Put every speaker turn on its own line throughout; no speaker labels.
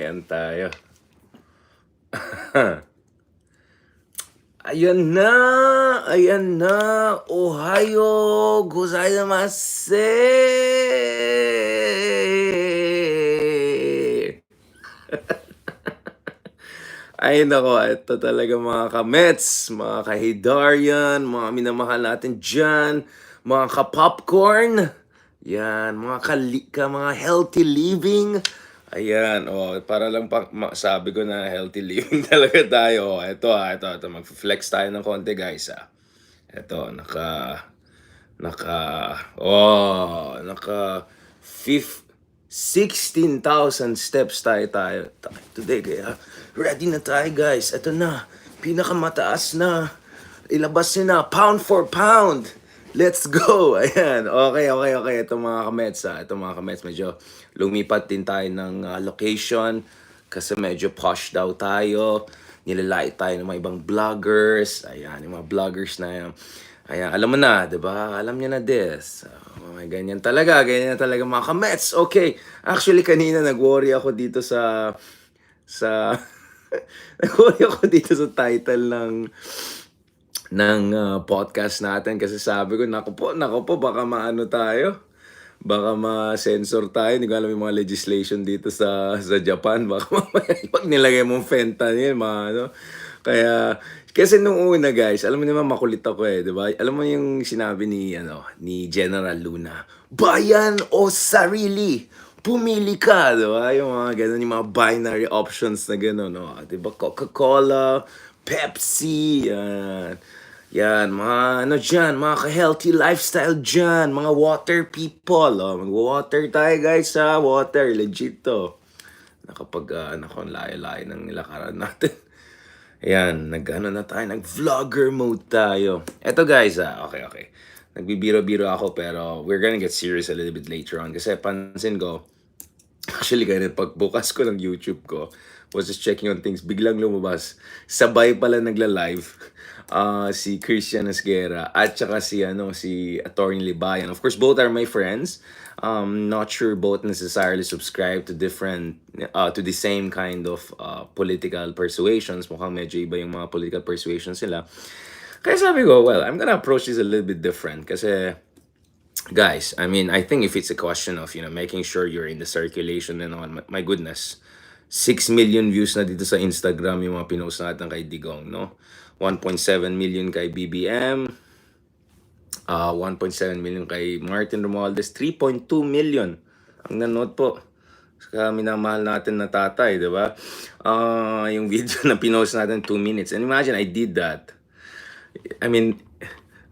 Ayan tayo. Ayan na! Ayan na! Ohayo gozaimasu! Ay nako, ito talaga mga ka-Mets, mga ka-Hidarian, mga minamahal natin dyan, mga ka-popcorn, yan, mga healthy living. Ayan, para lang sabi ko na healthy living talaga tayo. Ito, mag-flex tayo ng konti guys. Ito, naka 16,000 steps tayo today. Kaya ready na tayo guys. Ito na, pinakamataas na. Ilabas nyo na, pound for pound. Let's go! Ayan, okay. Ito mga kamets, Ito mga kamets, medyo lumipat din tayo ng location kasi medyo posh daw tayo. Nilalait tayo ng mga ibang vloggers. Ayan, yung mga vloggers na yan. Ayan, alam mo na, di ba? Alam niyo na this. Ganyan talaga mga kamets. Okay, actually kanina nag-worry ako dito sa nag-worry ako dito sa title ng podcast natin kasi sabi ko, nako po, baka maano tayo. Baka ma-censor tayo. Hindi ko alam yung mga legislation dito sa Japan. Baka mamaya pag nilagay mong fentanyl, ano. Kaya, kasi nung una guys, alam mo naman makulit ako di ba? Alam mo yung sinabi ni General Luna, bayan o sarili? Pumili ka, di ba? Yung mga ganun, yung mga binary options na gano'n, no? Di ba? Coca-Cola, Pepsi, yan, mga mga ka-healthy lifestyle dyan, mga water people, mag-water tayo guys water, legit to. Nakapag, layo-layo ng nilakaran natin. Ayan, nag-vlogger mode tayo. Eto guys, okay. Nagbibiro-biro ako pero we're gonna get serious a little bit later on kasi pansin ko, actually ganun, pagbukas ko ng YouTube ko, was just checking on things, biglang lumabas, sabay pala nagla-live si Christian Esguerra at saka si Attorney Libayan. Of course, both are my friends. Not sure both necessarily subscribe to to the same kind of political persuasions. Mukhang medyo iba yung mga political persuasions nila. Kaya sabi ko, well, I'm gonna approach this a little bit different kasi guys, I mean, I think if it's a question of, making sure you're in the circulation and all, my goodness, 6 million views na dito sa Instagram yung mga pinost natin kay Digong, no? 1.7 million kay BBM, 1.7 million kay Martin Romualdez, 3.2 million ang nanood po. Sa minamahal natin na tatay, di ba? Yung video na pinost natin 2 minutes. And imagine, I did that. I mean,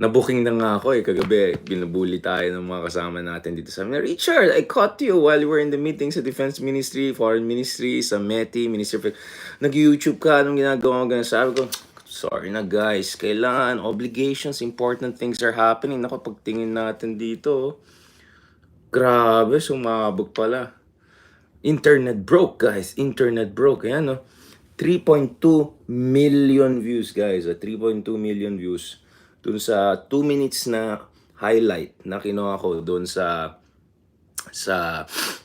na-booking na nga ako kagabi. Binubuli tayo ng mga kasama natin dito sa amin. Richard, I caught you while you were in the meeting sa Defense Ministry, Foreign Ministry, sa METI, Ministry of... Nag-YouTube ka, anong ginagawa mo? Sabi ko, sorry na guys, kailangan, obligations, important things are happening. Naku, pagtingin natin dito, grabe, sumabog pala. Internet broke, guys. Internet broke. Ayan, 3.2 million views, guys. 3.2 million views. Dun sa 2 minutes na highlight na kinuha ko doon sa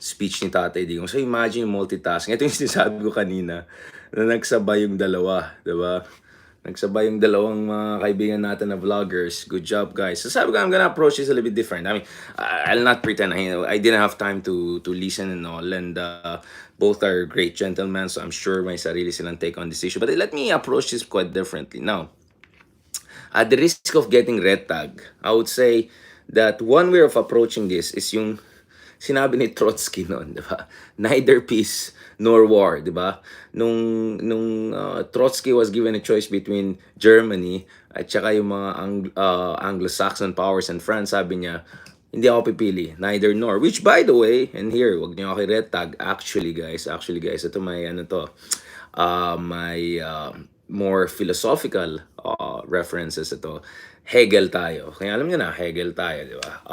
speech ni Tatay Digong. So imagine multitasking. Ito yung sinasabi ko kanina na nagsabay yung dalawa, 'di ba? Nagsabay yung dalawang mga kaibigan natin na vloggers. Good job, guys. So sabi ko, I'm gonna approach this a little bit different. I mean, I'll not pretend. I didn't have time to listen and all. And both are great gentlemen, so I'm sure may sarili silang take on this issue. But let me approach this quite differently. Now, at the risk of getting red tag, I would say that one way of approaching this is yung sinabi ni Trotsky noon, di ba? Neither peace nor war, di ba? Nung Trotsky was given a choice between Germany at saka yung mga Anglo-Saxon powers and France, sabi niya, hindi ako pipili, neither nor. Which by the way, and here, wag niyo ako red tag, actually guys, ito may may more philosophical references ito. Hegel tayo. Kaya alam niyo na, Hegel tayo, di ba?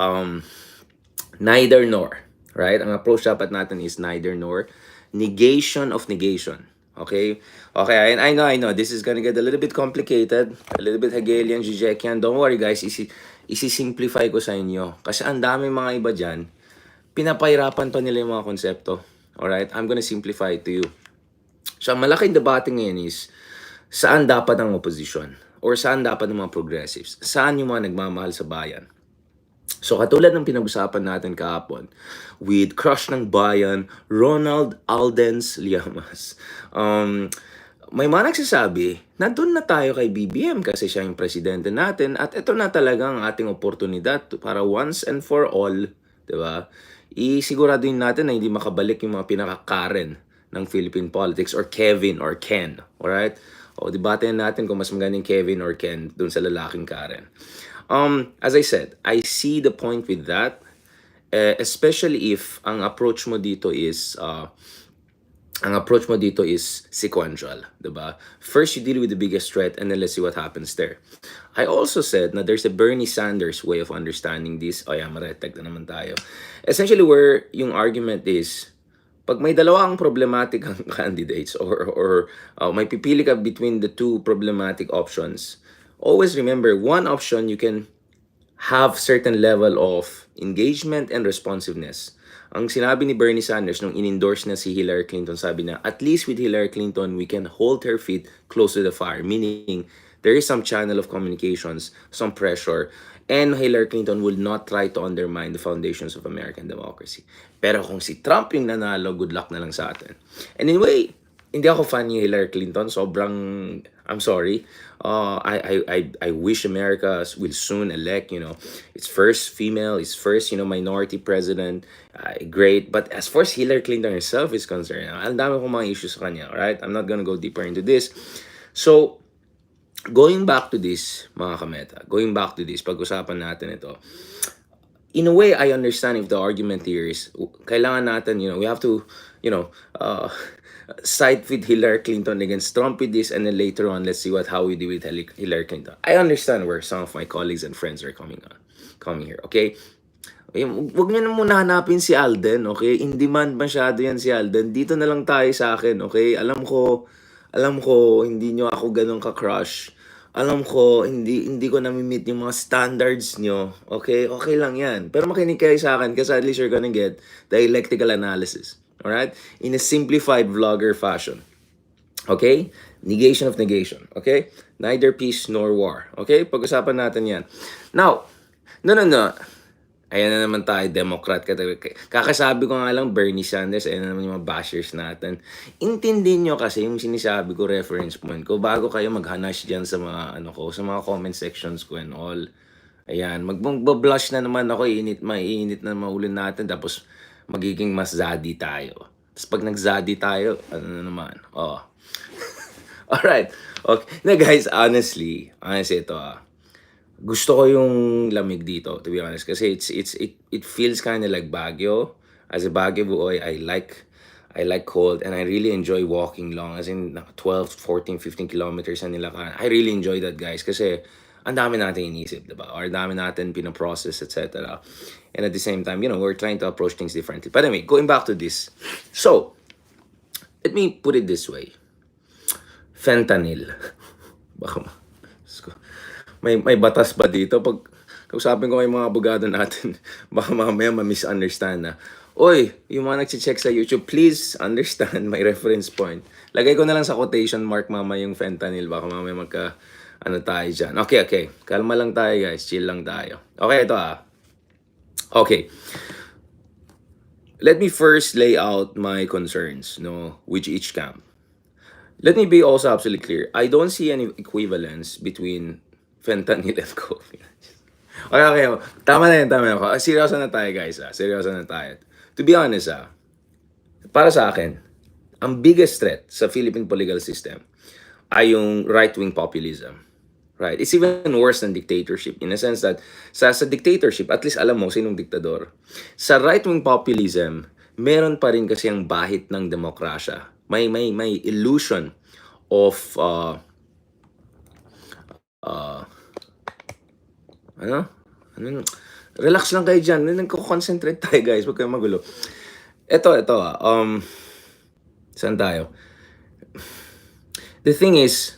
Neither nor, right? Ang approach dapat natin is neither nor. Negation of negation. Okay? Okay, I know. This is gonna get a little bit complicated, a little bit Hegelian, Zizekian. Don't worry guys, isi-simplify ko sa inyo. Kasi ang dami mga iba dyan, pinapahirapan pa nila yung mga konsepto. Alright? I'm gonna simplify it to you. So, ang malaking debate ngayon is, saan dapat ang opposition? Or saan dapat ang mga progressives? Saan yung mga nagmamahal sa bayan? So katulad ng pinag-usapan natin kahapon with crush ng bayan, Ronald Aldens Llamas. May mga nagsasabi na doon na tayo kay BBM kasi siya yung presidente natin at ito na talaga ang ating oportunidad para once and for all, di ba? Isiguraduhin natin na hindi makabalik yung mga pinaka-Karen ng Philippine politics or Kevin or Ken, alright? O debatehan natin kung mas magaling Kevin or Ken dun sa lalaking Karen. As I said, I see the point with that, especially if ang approach mo dito is sequential, diba? First, you deal with the biggest threat and then let's see what happens there. I also said na there's a Bernie Sanders way of understanding this. Oh yeah, maretag na naman tayo. Essentially, where yung argument is, pag may dalawang problematic ang candidates or may pipili ka between the two problematic options, always remember, one option you can have certain level of engagement and responsiveness. Ang sinabi ni Bernie Sanders nung in-endorse na si Hillary Clinton, sabi na, at least with Hillary Clinton, we can hold her feet close to the fire. Meaning, there is some channel of communications, some pressure, and Hillary Clinton will not try to undermine the foundations of American democracy. Pero kung si Trump yung nanalo, good luck na lang sa atin. And anyway, hindi ako fan ni Hillary Clinton. Sobrang, I'm sorry. I wish America will soon elect, its first female, its first, minority president. Great. But as far as Hillary Clinton herself is concerned, ang dami kong mga issues sa kanya, right? I'm not gonna go deeper into this. So, going back to this, mga kameta, pag-usapan natin ito. In a way, I understand if the argument here is, kailangan natin, we have to, side with Hillary Clinton against Trump with this, and then later on, let's see how we do with Hillary Clinton. I understand where some of my colleagues and friends are coming here, okay? Huwag niyo na muna hanapin si Alden, okay? In demand masyado yan si Alden. Dito na lang tayo sa akin, okay? Alam ko, hindi nyo ako ganun ka-crush. Alam ko, hindi ko nami-meet yung mga standards nyo. Okay? Okay lang yan. Pero makinig kayo sa akin kasi at least you're gonna get dialectical analysis. Alright? In a simplified vlogger fashion. Okay? Negation of negation. Okay? Neither peace nor war. Okay? Pag-usapan natin yan. Now, no. Ayan na naman tayo, Democrat. Kakasabi ko nga lang, Bernie Sanders, ayan na naman yung mga bashers natin. Intindihin nyo kasi yung sinasabi ko, reference point ko, bago kayo maghanash dyan sa mga, sa mga comment sections ko and all. Ayan, magbablush na naman ako, mainit na maulan natin, tapos magiging mas zadi tayo. Tapos pag nag-zadi tayo, ano na naman? Alright. Okay. Na guys, honestly, ito gusto ko yung lamig dito, to be honest, kasi it feels kind of like Baguio. As a Baguio boy, I like cold and I really enjoy walking long, as in 12, 14, 15 kilometers na nila ka. I really enjoy that, guys, kasi ang dami natin inisip, diba? Or dami natin pinaprocess, etc. And at the same time, we're trying to approach things differently. But anyway, going back to this. So, let me put it this way. Fentanyl. Baka may batas ba dito? Pag kausapin ko yung mga abogado natin, baka mamaya ma-misunderstand na. Oy, yung mga nag-check sa YouTube, please understand my reference point. Lagay ko na lang sa quotation mark mama yung fentanyl. Baka mamaya tayo dyan. Okay. Kalma lang tayo, guys. Chill lang tayo. Okay, ito Okay. Let me first lay out my concerns, with each camp. Let me be also absolutely clear. I don't see any equivalence between fentanyl and coffee. Okay. Tama na yan. Seryoso na tayo, guys. Seryoso na tayo. To be honest, para sa akin, ang biggest threat sa Philippine political system ay yung right-wing populism. Right? It's even worse than dictatorship in a sense that sa dictatorship, at least alam mo sinong diktador. Sa right-wing populism, meron pa rin kasi ang bahit ng demokrasya. May illusion of relax lang kayo dyan. Nagko-concentrate tayo, guys. Huwag kayong magulo. Ito, saan tayo? The thing is,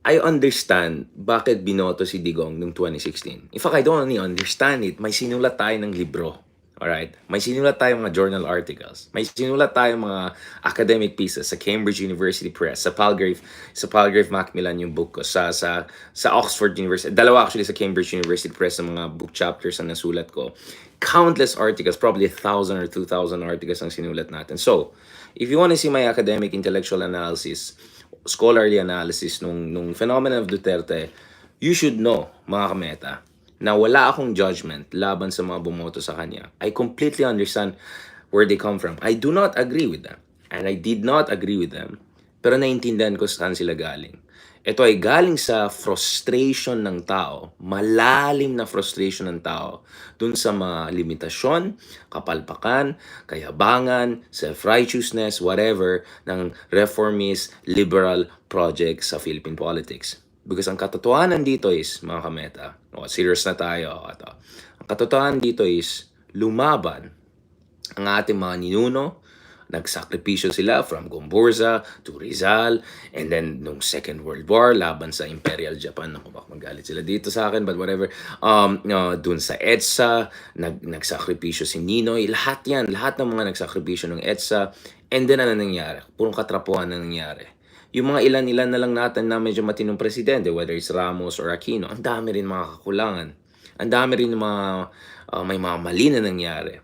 I understand bakit binoto si Digong noong 2016. In fact, I don't only understand it. May sinulat tayo ng libro. Alright? May sinulat tayong mga journal articles. May sinulat tayong mga academic pieces sa Cambridge University Press, sa Palgrave Macmillan yung book ko, sa Oxford University. Dalawa actually sa Cambridge University Press ng mga book chapters na nasulat ko. Countless articles, probably 1,000 or 2,000 articles ang sinulat natin. So, if you want to see my academic intellectual analysis, scholarly analysis nung phenomenon of Duterte, you should know, mga kameta, na wala akong judgment laban sa mga bumoto sa kanya. I completely understand where they come from. I do not agree with them. And I did not agree with them. Pero naiintindihan ko saan sila galing. Ito ay galing sa frustration ng tao, malalim na frustration ng tao, dun sa mga limitasyon, kapalpakan, kayabangan, self-righteousness, whatever, ng reformist, liberal project sa Philippine politics. Because ang katotohanan dito is, mga kameta, serious na tayo. Ang katotohanan dito is, lumaban ang ating mga ninuno, nagsakripisyo sila from Gomburza to Rizal, and then nung Second World War, laban sa Imperial Japan. Naku, baka magalit sila dito sa akin, but whatever. Dun sa EDSA, nagsakripisyo si Ninoy, lahat ng mga nagsakripisyo ng EDSA, and then ano nangyari? Purong katrapuhan na nangyari. Yung mga ilan-ilan na lang natin na medyo matinong presidente, whether it's Ramos or Aquino, ang dami rin mga kakulangan. Ang dami rin may mga mali na nangyari.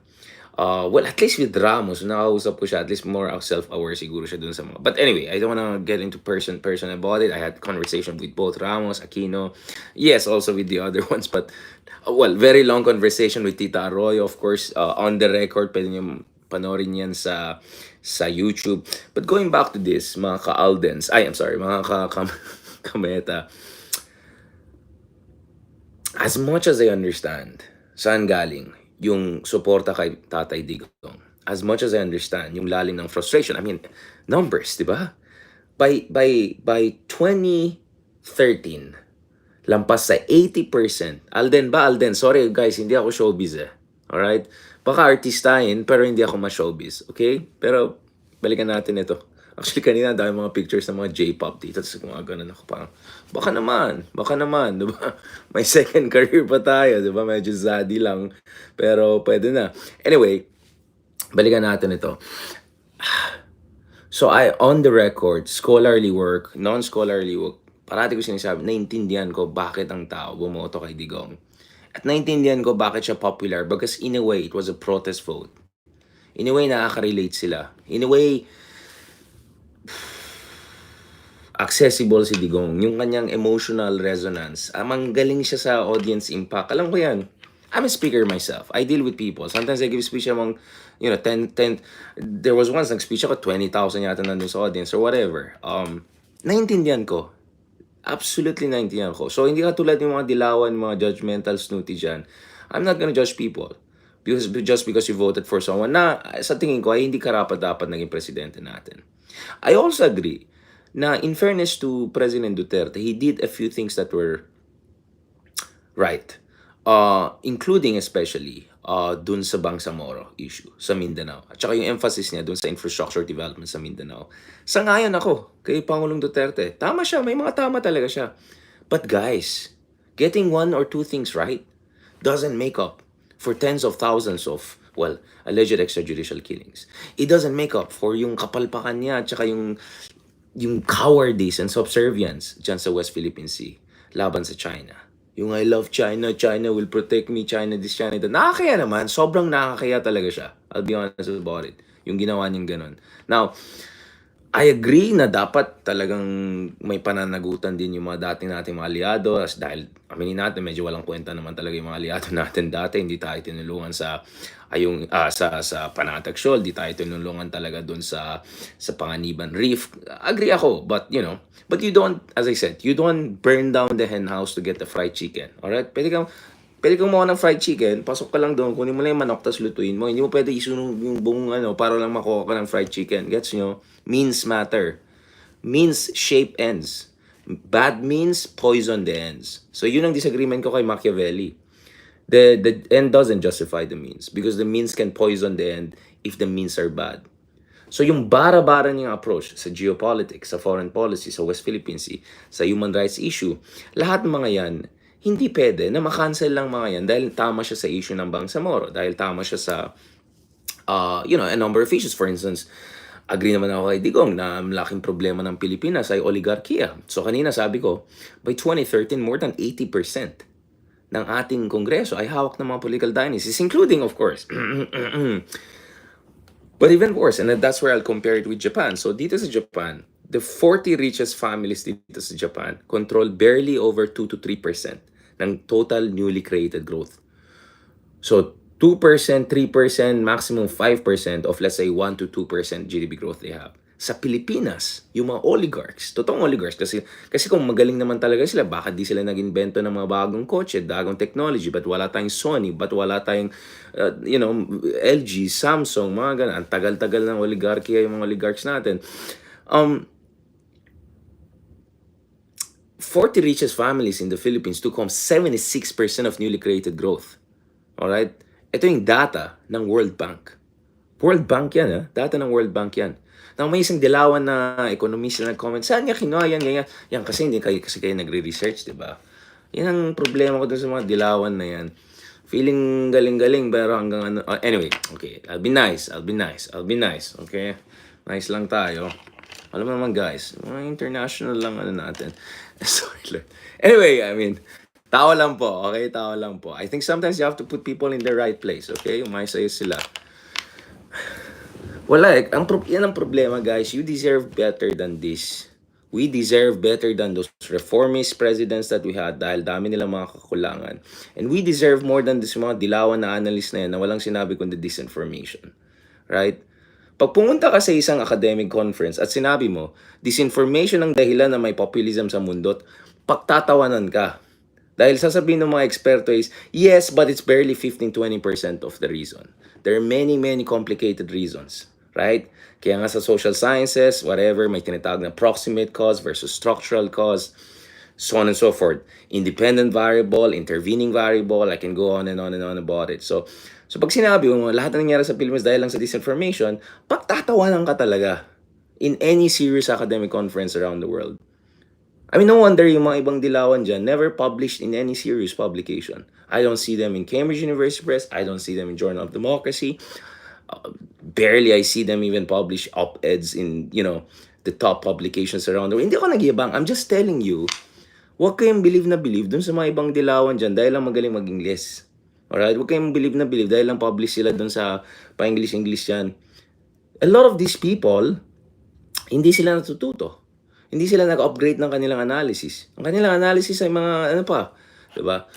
Well, at least with Ramos, nakausap ko siya, at least more self-aware siguro siya dun sa mga. But anyway, I don't wanna get into person about it. I had conversation with both Ramos, Aquino, yes, also with the other ones, but well, very long conversation with Tita Arroyo, of course, on the record, pwede niyo panoorin yan sa YouTube. But going back to this, mga ka-Aldens, mga kameta, as much as I understand saan galing yung suporta kay Tatay Digong, as much as I understand yung lalim ng frustration, I mean, numbers, di ba? By 2013, lampas sa 80%. Alden, sorry guys, hindi ako showbiz Alright? Baka artistahin, pero hindi ako ma-showbiz. Okay? Pero, balikan natin ito. Actually, kanina dahil mga pictures ng mga J-pop dito. Tapos mga ganun ako parang, baka naman, diba? May second career pa tayo, diba? Medyo zaddy lang. Pero, pwede na. Anyway, balikan natin ito. So, on the record, scholarly work, non-scholarly work, parati ko sinasabi, naintindihan ko bakit ang tao bumoto kay Digong. At naintindihan ko bakit siya popular because in a way, it was a protest vote. In a way, nakaka-relate sila. In a way, accessible si Digong. Yung kanyang emotional resonance. Manggaling siya sa audience impact. Alam ko yan. I'm a speaker myself. I deal with people. Sometimes I give speech among, 10. There was once nag-speech ako, 20,000 yata nandun sa audience or whatever. Naintindihan ko. Absolutely naintindihan ko. So, hindi ka tulad ng mga dilawan, mga judgmental snooty dyan. I'm not gonna judge people. Just because you voted for someone na sa tingin ko ay hindi karapat-dapat naging presidente natin. I also agree na in fairness to President Duterte, he did a few things that were right. Including especially dun sa Bangsamoro issue sa Mindanao. At saka yung emphasis niya dun sa infrastructure development sa Mindanao. Sangayon ako kay Pangulong Duterte. Tama siya, may mga tama talaga siya. But guys, getting one or two things right doesn't make up for tens of thousands of, alleged extrajudicial killings. It doesn't make up for yung kapalpakan niya at saka yung cowardice and subservience dyan sa West Philippine Sea laban sa China. Yung I love China, China will protect me, China this, China that. Nakakaya naman, sobrang nakakaya talaga siya. I'll be honest about it. Yung ginawa niyang ganun. Now, I agree na dapat talagang may pananagutan din yung mga dating nating mga aliado dahil aminin natin medyo walang kwenta naman talaga yung mga aliado natin dati. Hindi tayo tinulungan sa Panatag Shoal, hindi tayo tinulungan talaga doon sa Panganiban Reef. Agree ako, but you don't, as I said, you don't burn down the hen house to get the fried chicken. Alright? Pwede kang makuha ng fried chicken, pasok ka lang doon, kunin mo lang yung manok, tas lutuin mo. Hindi mo pwede isunog yung buong para lang makuha ka ng fried chicken. Gets nyo? Means matter. Means shape ends. Bad means poison the ends. So yun ang disagreement ko kay Machiavelli. The end doesn't justify the means because the means can poison the end if the means are bad. So yung bara-bara niyang approach sa geopolitics, sa foreign policy, sa West Philippine Sea, sa human rights issue, lahat ng mga yan, hindi pwede na makancel lang mga yan dahil tama siya sa issue ng Bangsamoro, dahil tama siya sa a number of issues. For instance, agree naman ako kay Digong na ang laking problema ng Pilipinas ay oligarkiya. So kanina sabi ko, by 2013, more than 80% ng ating Kongreso ay hawak ng mga political dynasties, including, of course, but even worse, and that's where I'll compare it with Japan. So dito sa Japan, the 40 richest families dito sa Japan control barely over 2 to 3% ng total newly created growth. So 2%, 3%, maximum 5% of, let's say, 1 to 2% GDP growth they have. Sa Pilipinas, yung mga oligarchs, totoong oligarchs, kasi kung magaling naman talaga sila, bakit di sila nag-invento ng mga bagong kotse, bagong technology, but wala tayong Sony, but wala tayong, LG, Samsung, mga ganun. Ang tagal-tagal ng oligarchy yung mga oligarchs natin. 40 richest families in the Philippines took home 76% of newly created growth. Alright? Ito yung data ng World Bank. World Bank yan, ha? Data ng World Bank yan. Nang may isang dilawan na economist na nag-comment, saan niya kinuha yan, ganyan? Yan kasi hindi kayo nagre-research, di ba? Yan ang problema ko dun sa mga dilawan na yan. Feeling galing-galing, pero hanggang ano... anyway, okay. I'll be nice, okay? Nice lang tayo. Alam mo naman, guys, mga international lang natin. Sorry, Lord. Anyway, tao lang po, okay? Tao lang po. I think sometimes you have to put people in the right place, okay? Umayos sila. Wala yan ang problema, guys. You deserve better than this. We deserve better than those reformist presidents that we had dahil dami nilang mga kakulangan. And we deserve more than this mga dilawan na analyst na yan na walang sinabi kundi disinformation. Right? Pag pumunta ka sa isang academic conference at sinabi mo, disinformation ang dahilan na may populism sa mundo, pagtatawanan ka. Dahil sasabihin ng mga eksperto is, yes, but it's barely 15-20% of the reason. There are many, many complicated reasons. Right? Kaya nga sa social sciences, whatever, may tinatawag na proximate cause versus structural cause, so on and so forth. Independent variable, intervening variable, I can go on and on and on about it. So pag sinabi mo, lahat na nangyari sa Pilipinas dahil lang sa disinformation, pagtatawanan ka talaga in any serious academic conference around the world. No wonder yung mga ibang dilawan dyan never published in any serious publication. I don't see them in Cambridge University Press. I don't see them in Journal of Democracy. Barely I see them even publish op-eds in, the top publications around the world. Hindi ako nag-iabang. I'm just telling you, huwag kayong believe dun sa mga ibang dilawan dyan dahil lang magaling mag-Ingles. Alright? Huwag kayong believe dahil lang publish sila dun sa pa-English yan. A lot of these people, hindi sila natututo. Hindi sila nag-upgrade ng kanilang analysis. Ang kanilang analysis ay mga diba?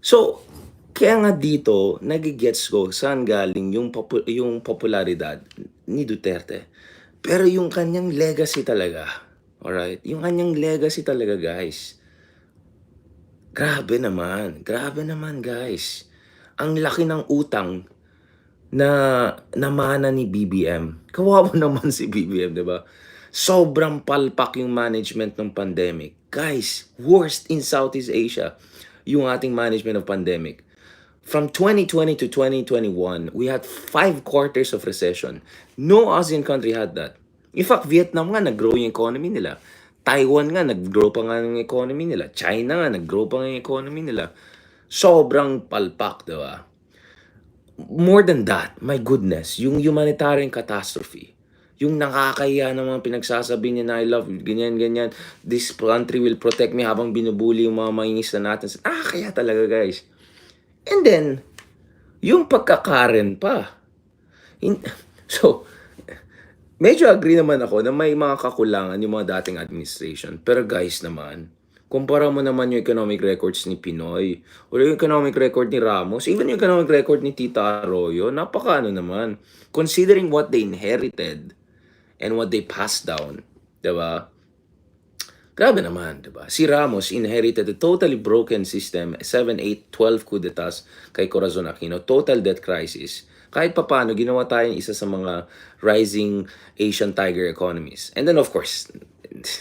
So, kaya nga dito, nagigets ko saan galing yung popularidad ni Duterte. Pero yung kanyang legacy talaga. Alright? Yung kanyang legacy talaga, guys. Grabe naman, guys. Ang laki ng utang na namana ni BBM. Kawawa naman si BBM, diba? Sobrang palpak yung management ng pandemic. Guys, worst in Southeast Asia yung ating management of pandemic. From 2020 to 2021, we had 5 quarters of recession. No ASEAN country had that. In fact, Vietnam nga, nag-grow yung economy nila. Taiwan nga, nag-grow pa nga yung economy nila. China nga, nag-grow pa nga yung economy nila. Sobrang palpak, diba? More than that, my goodness, yung humanitarian catastrophe, yung nakakahiya ng mga pinagsasabi niya na I love you, ganyan, this country will protect me habang binubuli yung mga mangingista natin. Kaya talaga, guys. And then, yung pagkakaren pa. So, medyo agree naman ako na may mga kakulangan yung mga dating administration. Pero guys naman, kumpara mo naman yung economic records ni Pinoy o yung economic record ni Ramos, even yung economic record ni Tita Arroyo, napaka naman. Considering what they inherited and what they passed down, diba? Grabe naman, diba? Si Ramos inherited a totally broken system, 7, 8, 12 coup d'etats kay Corazon Aquino, total debt crisis. Kahit papano, ginawa tayong isa sa mga rising Asian tiger economies. And then of course,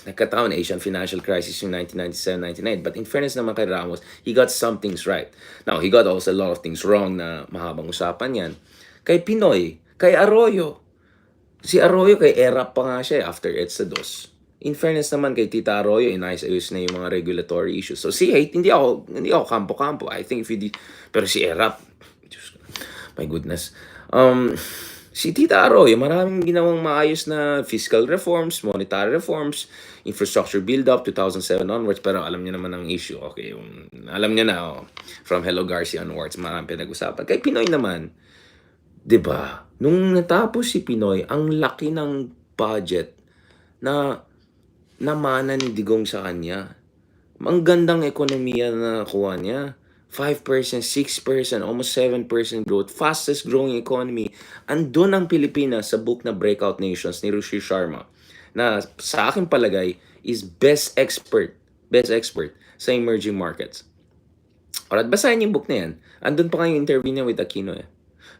nagkataon Asian financial crisis yung 1997-99. But in fairness naman kay Ramos, he got some things right. Now, he got also a lot of things wrong na mahabang usapan yan. Kay Pinoy, kay Arroyo. Si Arroyo kay ERAP pa nga siya after EDSA 2. in fairness naman kay Tita Arroyo, inayos-ayos na yung mga regulatory issues. So si Hate, hindi ako kampo-kampo. I think if you pero si Erap, Diyos ko, my goodness. Si Tita Arroyo, maraming ginawang maayos na fiscal reforms, monetary reforms, infrastructure build-up, 2007 onwards, pero alam niya naman ang issue. Okay, alam niya na, from Hello Garcia onwards, maraming pinag-usapan. Kay Pinoy naman, 'di ba? Nung natapos si Pinoy, ang laki ng budget na namana ni Digong sa kanya. Ang gandang ekonomiya na nakuha niya. 5%, 6%, almost 7% growth. Fastest growing economy. Andun ang Pilipinas sa book na Breakout Nations ni Rishi Sharma. Na sa akin palagay is best expert sa emerging markets. Alright, basahin yung book na yan. Andun pa kayong interview niya with Aquino eh.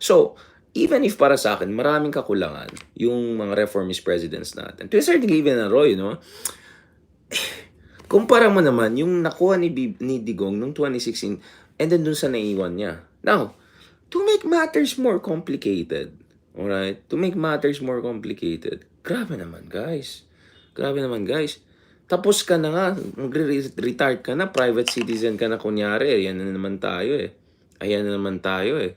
So, even if para sa akin, maraming kakulangan yung mga reformist presidents natin. To a certain given na Roy, no? Kumpara mo naman yung nakuha ni Digong noong 2016 and then dun sa naiwan niya. Now, to make matters more complicated, alright? To make matters more complicated, grabe naman guys. Tapos ka na nga, retired ka na, private citizen ka na kunyari. Ayan na naman tayo eh.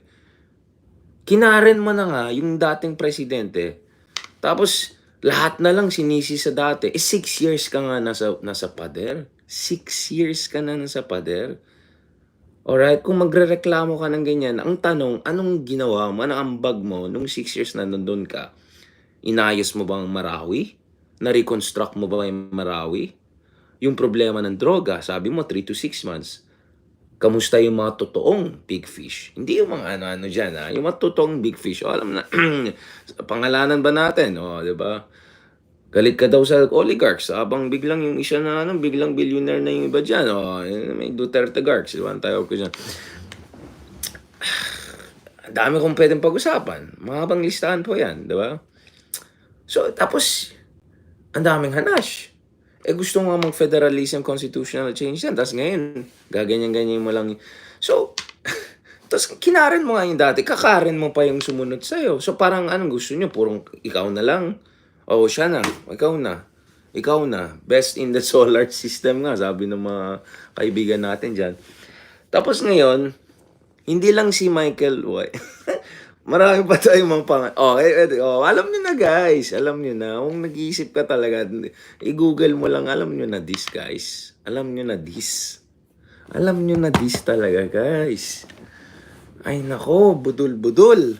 Kinaren mo na nga yung dating presidente. Tapos, lahat na lang sinisi sa dati. 6 years ka nga nasa pader. 6 years ka na nasa pader. Alright? Kung magrereklamo ka ng ganyan, ang tanong, anong ginawa mo? Anong ambag mo nung 6 years na nandun ka? Inayos mo ba ang Marawi? Na-reconstruct mo ba yung Marawi? Yung problema ng droga, sabi mo 3 to 6 months. Kamusta yung mga totoong big fish? Hindi yung mga ano-ano dyan, ha? Yung mga totoong big fish. O, alam na, pangalanan ba natin? O, diba? Galit ka daw sa oligarchs. Abang biglang yung isa na, biglang billionaire na yung iba dyan. O, may DUTERTE garks. Diba? Ang tawag ko dyan. Ang dami kong pwedeng pag-usapan. Mahabang listahan po yan, diba? So, tapos, ang daming hanash. Gusto nga mag-federalism constitutional change yan. Tapos ngayon, gaganyan-ganyan mo lang. So, tapos kinaren mo nga yung dati, kakaren mo pa yung sumunod sa'yo. So parang anong gusto nyo? Purong ikaw na lang. O siya na, ikaw na. Best in the solar system nga, sabi ng mga kaibigan natin dyan. Tapos ngayon, hindi lang si Michael White. Marami pa tayong mga alam nyo na guys. Alam nyo na. Kung nag-iisip ka talaga, i-google mo lang. Alam nyo na this guys. Alam nyo na this talaga guys. Ay nako, budol-budol.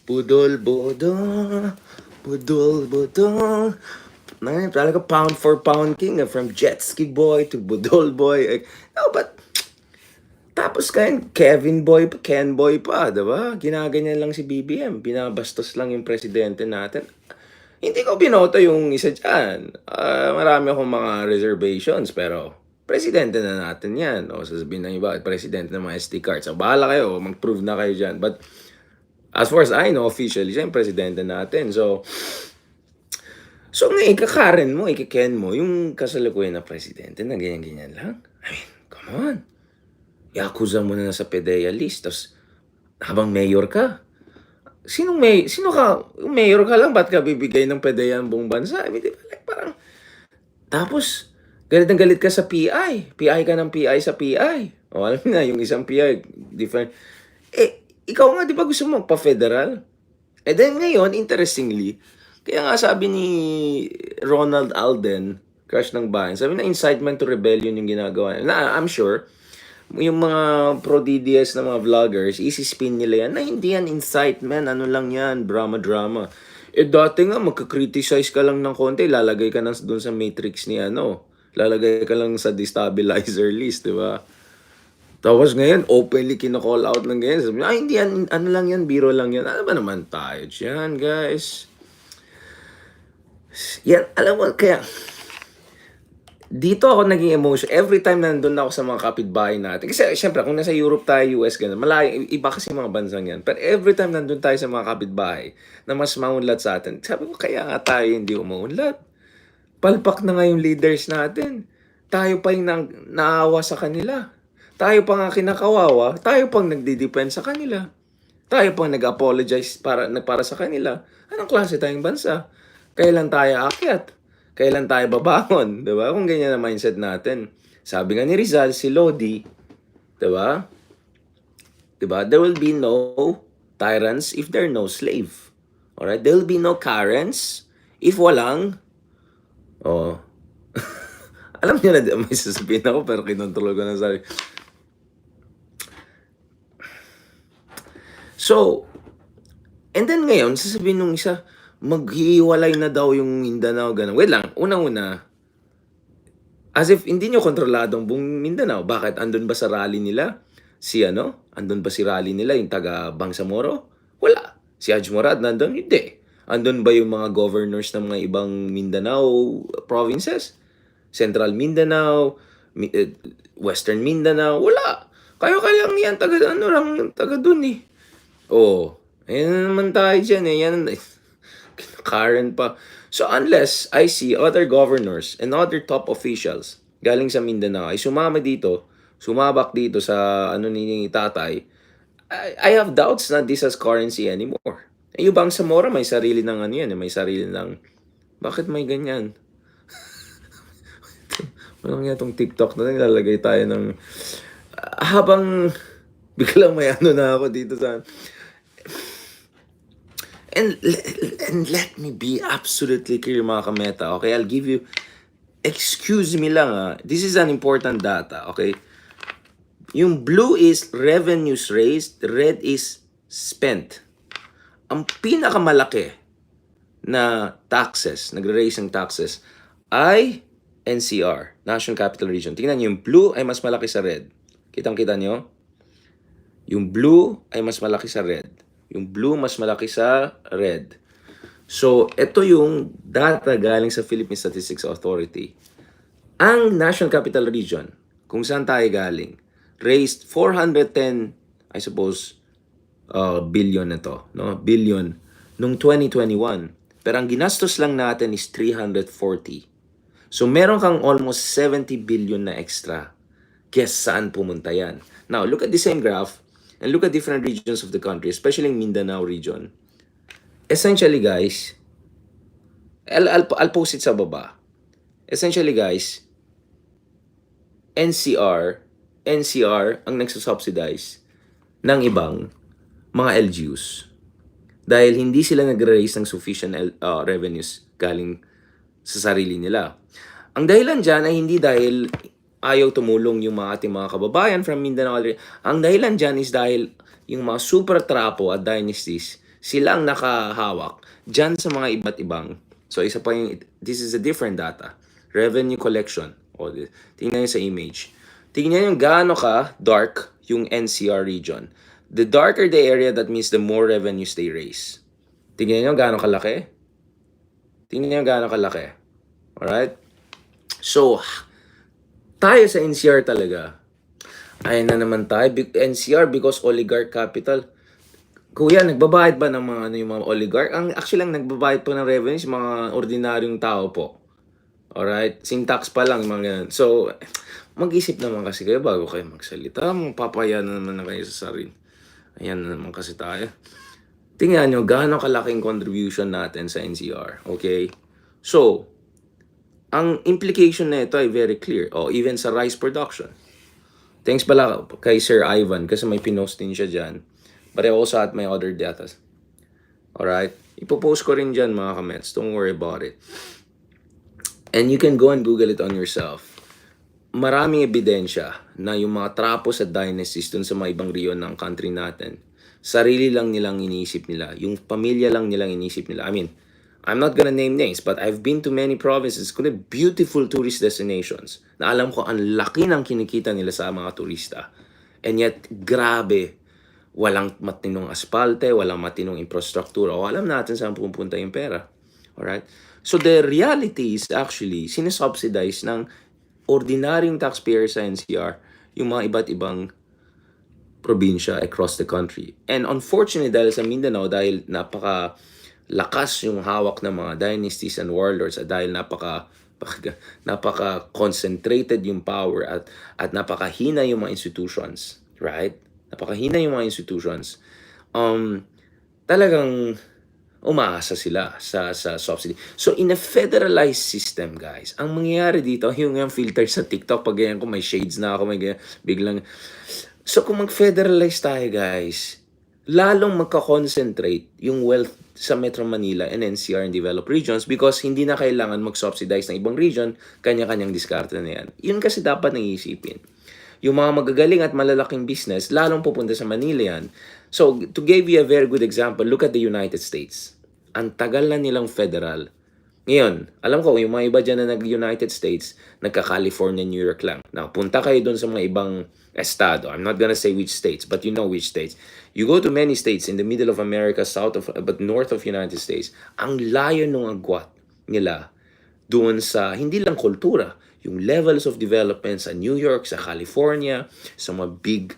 Budol-budol. Talaga pound for pound king. From jet ski boy to budol boy. No, but tapos Ken Boy pa, diba? Ginaganyan lang si BBM. Binabastos lang yung presidente natin. Hindi ko binoto yung isa dyan. Marami akong mga reservations, pero presidente na natin yan. O sasabihin ng iba, presidente ng mga SD cards. So, bahala kayo, mag-prove na kayo dyan. But as far as I know, officially, siya yung presidente natin. So ngayon, ikakaren mo, ikiken mo, yung kasalukuyan na presidente na ganyan-ganyan lang. I mean, come on. Yakuza mo na sa PDEA list. Tapos, habang mayor ka, sino ka? Yung mayor ka lang, ba't ka bibigay ng PDEA ang buong bansa? I mean, di ba? Like, parang, tapos, galit na galit ka sa PI. PI ka ng PI sa PI. O, alam na, yung isang PI, different. Ikaw nga, di ba gusto mo pa-federal? Then ngayon, interestingly, kaya nga sabi ni Ronald Alden, crush ng bayan, sabi na incitement to rebellion yung ginagawa. Na, I'm sure, yung mga pro-DDS na mga vloggers, isi-spin nila yan na hindi yan incitement, ano lang yan, drama. Dati nga, magka-criticize ka lang ng konti, lalagay ka na dun sa matrix ni lalagay ka lang sa destabilizer list, di ba? Tapos ngayon, openly kino-call out ng ganyan. Sabi, hindi yan, ano lang yan, biro lang yan. Ano ba naman tayo dyan, guys? Yan, alam mo, kaya dito ako naging emotion. Every time nandun ako sa mga kapitbahay natin. Kasi syempre, kung nasa Europe tayo, US, ganun, malayo, iba kasi mga bansang yan. Pero every time nandun tayo sa mga kapitbahay na mas maunlad sa atin, sabi ko, kaya nga tayo hindi umuunlad. Palpak na nga yung leaders natin. Tayo pa yung naawa sa kanila. Tayo pa nga kinakawawa. Tayo pang nagdi-depend sa kanila. Tayo pang nag-apologize para sa kanila. Anong klase tayong bansa? Kailan tayo aakyat? kailan tayo babangon, 'di ba? Kung ganyan ang mindset natin. Sabi nga ni Rizal, si Lodi, 'di ba? 'Di ba? There will be no tyrants if there are no slave. Alright? There will be no Karens if walang oh. Alam niyo na, may sasabihin ako pero kinontrol ko na sarili. So, and then ngayon, sasabihin nung isa, maghiwalay na daw yung Mindanao, gano'n. Wait lang, unang-una, as if hindi nyo kontrolado ang buong Mindanao. Bakit? Andun ba sa rally nila? Andun ba si rally nila, yung taga Bangsamoro? Wala. Si Haj Murad nandun? Hindi. Andun ba yung mga governors ng mga ibang Mindanao provinces? Central Mindanao, Western Mindanao? Wala. Kaya yan, taga dun eh. Oh, ayan na naman tayo dyan eh. Yan, Karen pa. So unless I see other governors and other top officials galing sa Mindanao ay sumabak dito sa ni tatay, I have doubts na this has currency anymore. Yung Bangsamoro may sarili ng may sarili ng, bakit may ganyan? Walang nga itong TikTok na nilalagay tayo ng, habang biglang may na ako dito sa, and let me be absolutely clear mga kameta, okay? I'll give you, excuse me lang this is an important data, okay? Yung blue is revenues raised, red is spent. Ang pinakamalaki na taxes, nagre-raise ng taxes, ay NCR, National Capital Region. Tingnan nyo, yung blue ay mas malaki sa red. Kitang-kita nyo? Yung blue ay mas malaki sa red. Yung blue mas malaki sa red. So, ito yung data galing sa Philippine Statistics Authority. Ang National Capital Region, kung saan tayo galing, raised 410, I suppose, billion na to, no? Billion, nung 2021. Pero ang ginastos lang natin is 340. So, meron kang almost 70 billion na extra. Guess saan pumunta yan? Now, look at the same graph and look at different regions of the country, especially in Mindanao region. Essentially, guys, I'll post it sa baba. Essentially, guys, NCR ang nagsusubsidize ng ibang mga LGUs. Dahil hindi sila nag-raise ng sufficient revenues galing sa sarili nila. Ang dahilan dyan ay hindi dahil ayaw tumulong yung mga ating mga kababayan from Mindanao. Ang dahilan dyan is dahil yung mga super trapo at dynasties, sila ang nakahawak dyan sa mga iba't ibang. So isa pa yung, this is a different data. Revenue collection. Tingnan nyo sa image. Tingnan nyo gaano ka dark yung NCR region. The darker the area, that means the more revenues they raise. Tingnan nyo gaano kalaki. Tingnan nyo gaano kalaki. Alright? So, tayo sa NCR talaga. Ayun na naman tayo. NCR because oligarch capital. Kuya, nagbabayad ba ng mga, yung mga oligarch? Actually lang nagbabayad po ng revenues, mga ordinaryong tao po. Alright? Sing tax pa lang, mga ganun. So, mag-isip naman kasi kayo bago kayo magsalita. Papaya na naman na kayo sa sarili. Ayan na naman kasi tayo. Tingnan nyo, gaano kalaking contribution natin sa NCR. Okay? So, ang implication na ito ay very clear. Even sa rice production. Thanks pala kay Sir Ivan kasi may pinost din siya dyan. But I also had my other data. Alright? Ipopost ko rin dyan mga kamets. Don't worry about it. And you can go and Google it on yourself. Maraming ebidensya na yung mga trapos at dynasties dun sa mga ibang riyon ng country natin, sarili lang nilang iniisip nila. Yung pamilya lang nilang iniisip nila. I mean, I'm not gonna name names, but I've been to many provinces, kundi beautiful tourist destinations, na alam ko ang laki ng kinikita nila sa mga turista. And yet, grabe, walang matinong aspalte, walang matinong infrastruktura, o alam natin saan pupunta yung pera. Alright? So the reality is actually, sinesubsidize ng ordinaryong taxpayer sa NCR yung mga iba't ibang probinsya across the country. And unfortunately, dahil sa Mindanao, dahil napaka-lakas yung hawak ng mga dynasties and warlords, at dahil napaka-concentrated yung power at napakahina yung mga institutions, right? Napakahina yung mga institutions. Talagang umaasa sila sa subsidy. So, in a federalized system, guys, ang mangyayari dito, yung filter sa TikTok, pag ganyan ko, may shades na ako, may ganyan, biglang. So, kung mag-federalize tayo, guys, lalong magka-concentrate yung wealth sa Metro Manila and NCR and developed regions because hindi na kailangan mag-subsidize ng ibang region, kanya-kanyang diskarte na yan. Yun kasi dapat nang-iisipin. Yung mga magagaling at malalaking business, lalong pupunta sa Manila yan. So, to give you a very good example, look at the United States. Ang tagal na nilang federal. Ngayon, alam ko, yung mga iba dyan na nag-United States, nagka-California, New York lang. Punta kayo doon sa mga ibang estado. I'm not gonna say which states, but you know which states. You go to many states in the middle of America, but north of United States. Ang layo ng agwat nila doon sa, hindi lang kultura, yung levels of development sa New York, sa California, sa mga big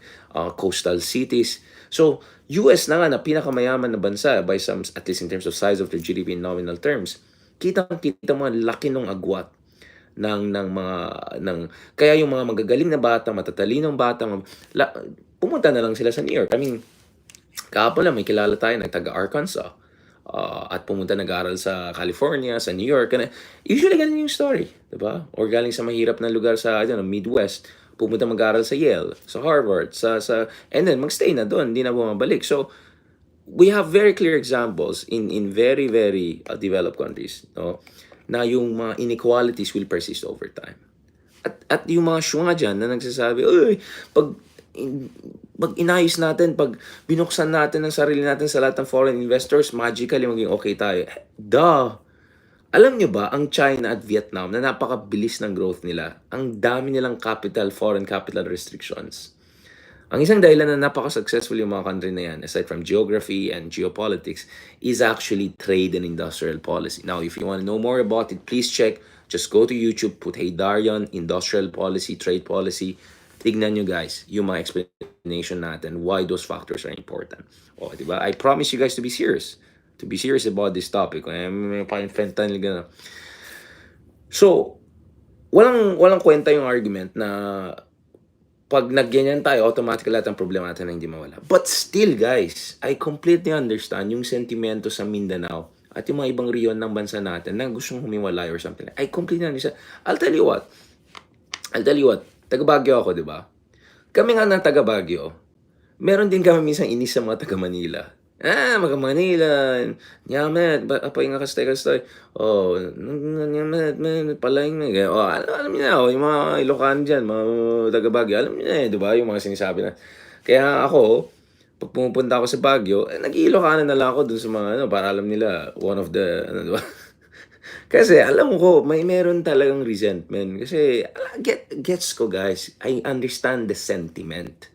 coastal cities. So, US na nga na pinakamayaman na bansa by some, at least in terms of size of their GDP in nominal terms. Kitang-kita mo ang laki ng agwat kaya yung mga magagaling na bata, matatalinong bata, pumunta na lang sila sa New York. I mean, kahapon lang may kilala tayo na taga Arkansas. At pumunta nag-aral sa California, sa New York. Usually ganun yung story, diba? Or galing sa mahirap na lugar sa Midwest, pumunta mag-aral sa Yale, sa Harvard, and then magstay na doon, hindi na bumabalik. So, we have very clear examples in very, very developed countries, no? Na yung mga inequalities will persist over time. At yung mga syunga dyan na nagsasabi, uy, pag inayos natin, pag binuksan natin ang sarili natin sa lahat ng foreign investors, magically maging okay tayo. Duh! Alam nyo ba, ang China at Vietnam na napakabilis ng growth nila, ang dami nilang foreign capital restrictions. Ang isang dahilan na napaka-successful yung mga country na yan, aside from geography and geopolitics, is actually trade and industrial policy. Now, if you want to know more about it, please check. Just go to YouTube, put Hey Darian, industrial policy, trade policy. Tignan nyo guys, yung mga explanation natin, why those factors are important. Diba? I promise you guys to be serious. To be serious about this topic. May fentanyl gano'n. So, walang kwenta yung argument na pag nagyanyan tayo, automatically lahat ng problema natin na hindi mawala. But still, guys, I completely understand yung sentimento sa Mindanao at yung mga ibang riyon ng bansa natin na gustong humiwalay or something. I completely understand. I'll tell you what. Taga Baguio ako, di ba? Kami nga ng taga Baguio, meron din kami minsan inis sa mga taga Manila. Mga Manila, nyamet, apay nga kastay. Nyamet, palaing na. Alam niyo na, yung mga Ilocano dyan, mga taga Baguio, alam niyo na di ba? Yung mga sinasabi na. Kaya ako, pag pumupunta ako sa Baguio, nag-Ilocano na lang ako dun sa mga, para alam nila, one of the, di ba? Kasi alam ko, meron talagang resentment. Kasi, gets ko guys, I understand the sentiment.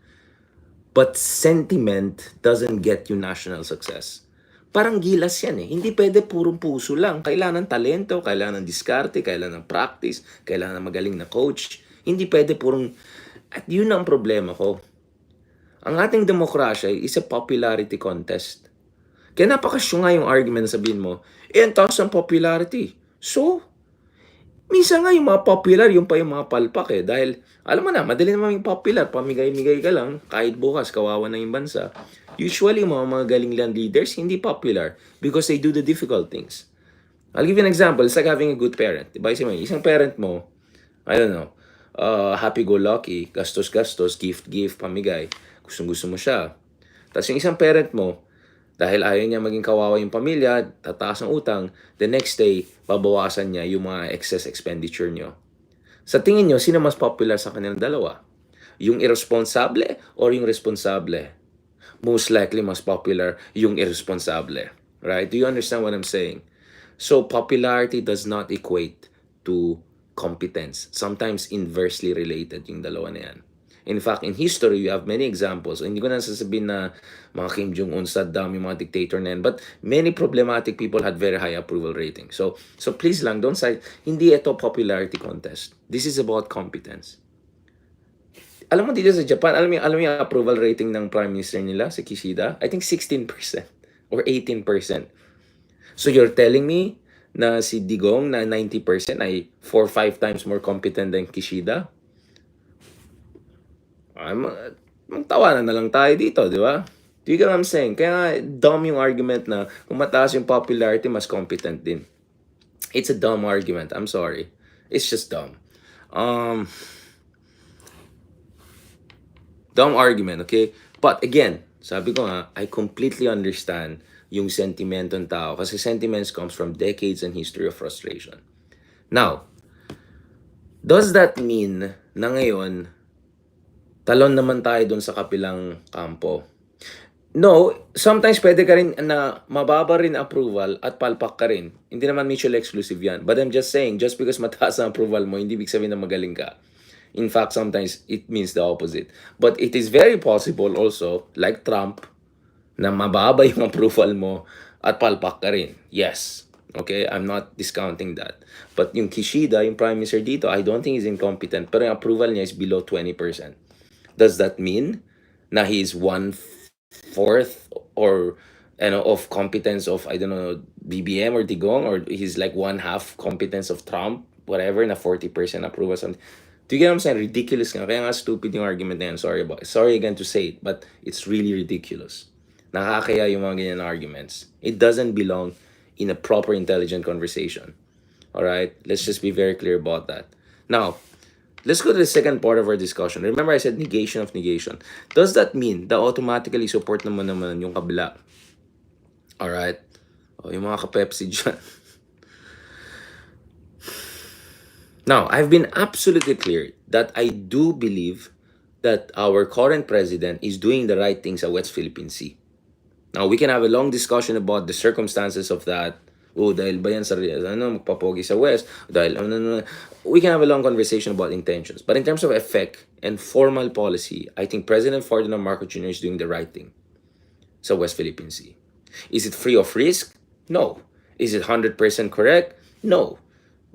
But sentiment doesn't get you national success. Parang gilas yan eh. Hindi pwede purong puso lang. Kailangan ng talento, kailangan ng diskarte, kailangan ng practice, kailangan ng magaling na coach. Hindi pwede purong. At yun ang problema ko. Ang ating demokrasya is a popularity contest. Kaya napakasyunga yung argument na sabihin mo, ang taas ng popularity. So, minsan nga yung mga popular, yung pa yung mga palpak eh. Dahil, alam mo na, madali naman yung popular. Pamigay-migay ka lang, kahit bukas, kawawa na yung bansa. Usually, mga galing land leaders, hindi popular because they do the difficult things. I'll give you an example. It's like having a good parent. Diba? Isang parent mo, I don't know, happy-go-lucky, gastos-gastos, gift-gift, pamigay. Gustong-gusto mo siya. Tapos yung isang parent mo, dahil ayaw niya maging kawawa yung pamilya, tataas ng utang, the next day, babawasan niya yung mga excess expenditure niyo. Sa tingin niyo, sino mas popular sa kanilang dalawa? Yung irresponsible or yung responsable? Most likely, mas popular yung irresponsible. Right? Do you understand what I'm saying? So, popularity does not equate to competence. Sometimes inversely related yung dalawa na yan. In fact, in history, we have many examples. Hindi ko na sasabihin na mga Kim Jong-un, Saddam, yung mga dictator na yan. But many problematic people had very high approval rating. So please lang, don't say, hindi ito popularity contest. This is about competence. Alam mo dito sa Japan, alam mo yung approval rating ng Prime Minister nila, si Kishida? I think 16% or 18%. So you're telling me na si Digong na 90% ay 4 or 5 times more competent than Kishida? Magtawanan na lang tayo dito, di ba? Do you get what I'm saying? Kaya nga, dumb yung argument na kung mataas yung popularity, mas competent din. It's a dumb argument. I'm sorry. It's just dumb. Dumb argument, okay? But again, sabi ko nga, I completely understand yung sentimento ng tao kasi sentiments comes from decades and history of frustration. Now, does that mean na ngayon, talon naman tayo dun sa kapilang kampo? No, sometimes pwede ka rin na mababa rin approval at palpak ka rin. Hindi naman mutually exclusive yan. But I'm just saying, just because mataas ang approval mo, hindi ibig sabihin na magaling ka. In fact, sometimes it means the opposite. But it is very possible also, like Trump, na mababa yung approval mo at palpak ka rin. Yes. Okay, I'm not discounting that. But yung Kishida, yung Prime Minister dito, I don't think he's incompetent. Pero yung approval niya is below 20%. Does that mean na he is 1/4 or of competence of, I don't know, BBM or Digong, or he's like 1/2 competence of Trump, whatever, na 40% approval, something? Do you get what I'm saying? Ridiculous nga. Kaya nga stupid yung argument na yan. Sorry again to say it, but it's really ridiculous. Nakakaya yung mga ganyan na arguments. It doesn't belong in a proper intelligent conversation. Alright? Let's just be very clear about that. Now, let's go to the second part of our discussion. Remember I said negation of negation. Does that mean that automatically support naman yung kabila? Alright? O, yung mga ka-Pepsi dyan. Now, I've been absolutely clear that I do believe that our current president is doing the right things at West Philippine Sea. Now, we can have a long discussion about the circumstances of that. Dahil ba yan sa magpapogi sa West? Dahil we can have a long conversation about intentions. But in terms of effect and formal policy, I think President Ferdinand Marcos Jr. is doing the right thing sa West Philippine Sea. Is it free of risk? No. Is it 100% correct? No.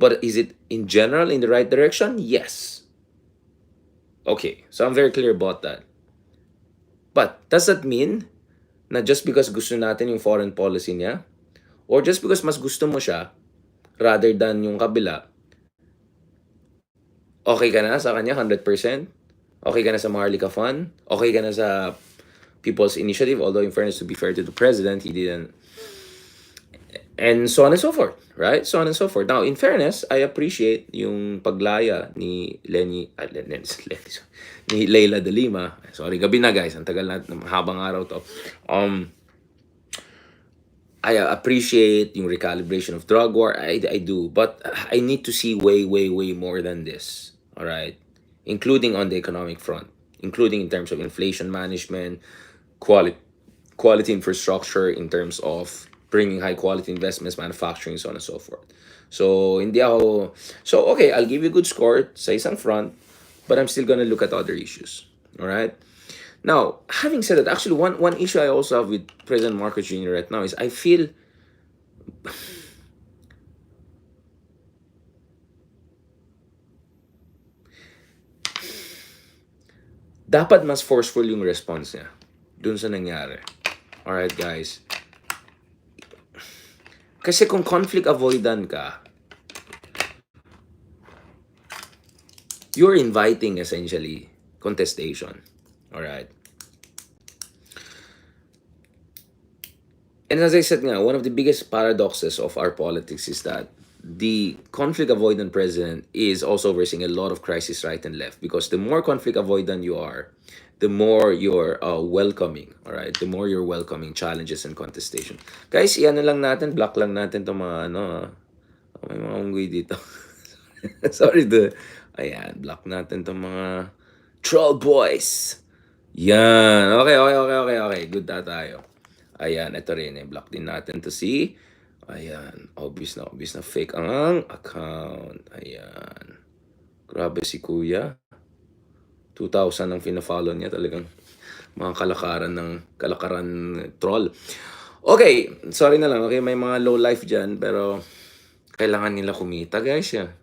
But is it in general in the right direction? Yes. Okay, so I'm very clear about that. But does that mean na just because gusto natin yung foreign policy niya, or just because mas gusto mo siya rather than yung kabila, okay ka na sa kanya 100%? Okay ka na sa Maharlika Fund? Okay ka na sa People's Initiative? Although in fairness, to be fair to the president, he didn't. And so on and so forth, right? So on and so forth. Now, in fairness, I appreciate yung paglaya ni ni Leila de Lima. Sorry, gabi na guys. Ang tagal na, habang araw to. I appreciate yung recalibration of drug war. I do. But I need to see way more than this. All right? Including on the economic front. Including in terms of inflation management, quality infrastructure, in terms of bringing high quality investments, manufacturing, so on and so forth. So, okay, I'll give you a good score sa isang front, but I'm still gonna look at other issues. All right? Now, having said that, actually, one issue I also have with President Marcos Jr. right now is I feel dapat mas forceful yung response niya dun sa nangyari. Alright, guys. Kasi kung conflict avoidant ka, you're inviting essentially contestation. Alright. And as I said nga, one of the biggest paradoxes of our politics is that the conflict avoidant president is also overseeing a lot of crisis right and left, because the more conflict avoidant you are, the more you're welcoming, all right? The more you're welcoming challenges and contestation. Guys, iyan lang natin, block lang natin itong mga may mga unggoy dito. Sorry, ayan, block natin itong mga troll boys. Yan, okay. Good na tayo. Ayan, ito rin, block din natin to see. Ayan, obvious na fake ang account. Ayan. Grabe si Kuya. 2,000 ang fina-follow niya, talagang mga kalakaran troll. Okay, sorry na lang. Okay, may mga low life dyan, pero kailangan nila kumita, guys. Yeah.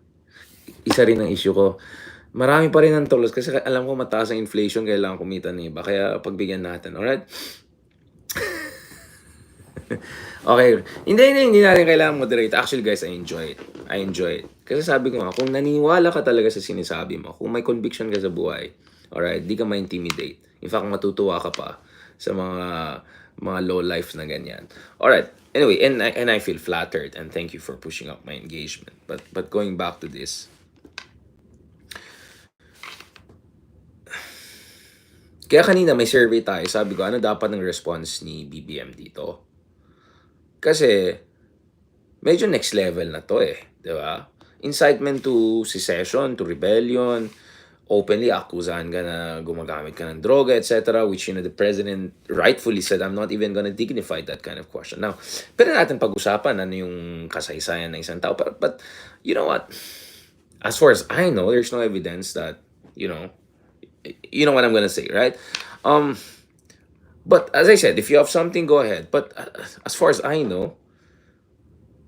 Isa rin ang issue ko. Marami pa rin ang trolls kasi alam ko mataas ang inflation, kailangan kumita ng iba. Kaya pagbigyan natin, alright? Okay. Hindi natin kailangan moderate. Actually, guys, I enjoy it. Kasi sabi ko nga, kung naniniwala ka talaga sa sinasabi mo, kung may conviction ka sa buhay, alright, di ka ma-intimidate. In fact, matutuwa ka pa sa mga low life na ganyan. Alright, anyway, and I feel flattered and thank you for pushing up my engagement. But going back to this, kaya kanina may survey tayo, sabi ko, ano dapat ng response ni BBM dito? Kasi, medyo next level na to di ba? Incitement to secession, to rebellion, openly akusahan ka na gumagamit ka ng droga, etc. Which, the president rightfully said, I'm not even gonna dignify that kind of question. Now, pwede natin pag-usapan ano yung kasaysayan ng isang tao. But you know what? As far as I know, there's no evidence that, you know what I'm gonna say, right? But as I said, if you have something, go ahead. But as far as I know,